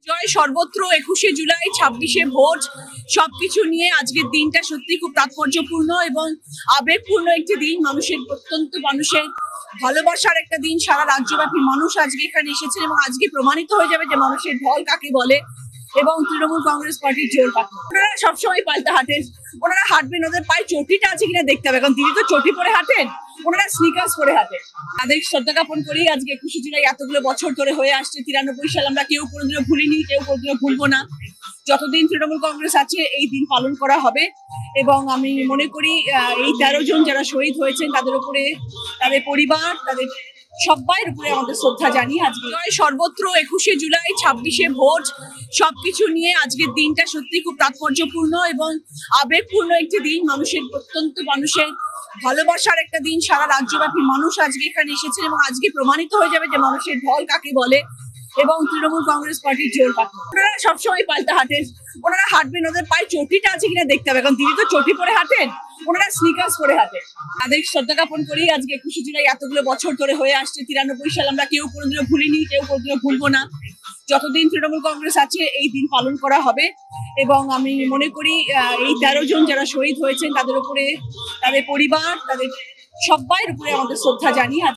জয় সর্বত্র 21শে জুলাই 26শে ভোট সবকিছু নিয়ে আজকের দিনটা সত্যি খুব তাৎপর্যপূর্ণ এবং আবেগপূর্ণ একটি দিন। মানুষের প্রত্যন্ত মানুষের ভালোবাসার একটা দিন। সারা রাজ্যব্যাপী মানুষ আজকে এখানে এসেছেন এবং আজকে প্রমাণিত হয়ে যাবে যে মানুষের ঢল কাকে বলে এবং তৃণমূল কংগ্রেস পার্টির জোর কাকে। ওনারা সবসময় পাল্টা হাঁটেন, ওনারা হাঁটবেন, ওদের পায়ে চটিটা আছে কিনা দেখতে হবে, কারণ তিনি তো চটি পরে হাঁটেন, ওনারা স্নিকার্স পরে হাঁটেন। তাদের শ্রদ্ধা জ্ঞাপন করেই আজকে 21শে জুলাই এতগুলো বছর ধরে হয়ে আসছে। 93 সাল আমরা কেউ কোনোদিনও ভুলিনি, কেউ কোনোদিনও ভুলবো না। যতদিন তৃণমূল কংগ্রেস আছে এই দিন পালন করা হবে এবং আমি মনে করি এই 13 জন যারা শহীদ হয়েছেন তাদের উপরে, তাদের পরিবার, তাদের সবাইয়ের উপরে আমাদের শ্রদ্ধা জানিয়ে আজকে জয় সর্বত্র 21শে জুলাই 26শে ভোট সবকিছু নিয়ে আজকের দিনটা সত্যি খুব তাৎপর্যপূর্ণ এবং আবেগপূর্ণ একটি দিন। মানুষের প্রত্যন্ত মানুষের ভালোবাসার একটা দিন। সারা রাজ্যব্যাপী মানুষ আজকে এখানে এসেছেন এবং আজকে প্রমাণিত হয়ে যাবে যে মানুষের ঢল কাকে বলে এবং তৃণমূল কংগ্রেস পার্টির জোর কাকে। ওনারা সবসময় পাল্টা হাঁটেন, ওনারা হাঁটবেন, ওদের পায়ে চটিটা আছে কিনা দেখতে হবে, কারণ তিনি তো চটি পরে হাঁটেন, ওনারা স্নিকার্স পরে হাঁটেন। তাদের শ্রদ্ধা জ্ঞাপন করেই আজকে 21শে জুলাই এতগুলো বছর ধরে হয়ে আসছে। 93 সাল আমরা কেউ কোনোদিনও ভুলিনি, কেউ কোনোদিনও ভুলবো না। যতদিন তৃণমূল কংগ্রেস আছে এই দিন পালন করা হবে এবং আমি মনে করি এই 13 জন যারা শহীদ হয়েছেন তাদের উপরে, তাদের পরিবার, তাদের সবাইয়ের উপরে আমাদের শ্রদ্ধা জানিয়ে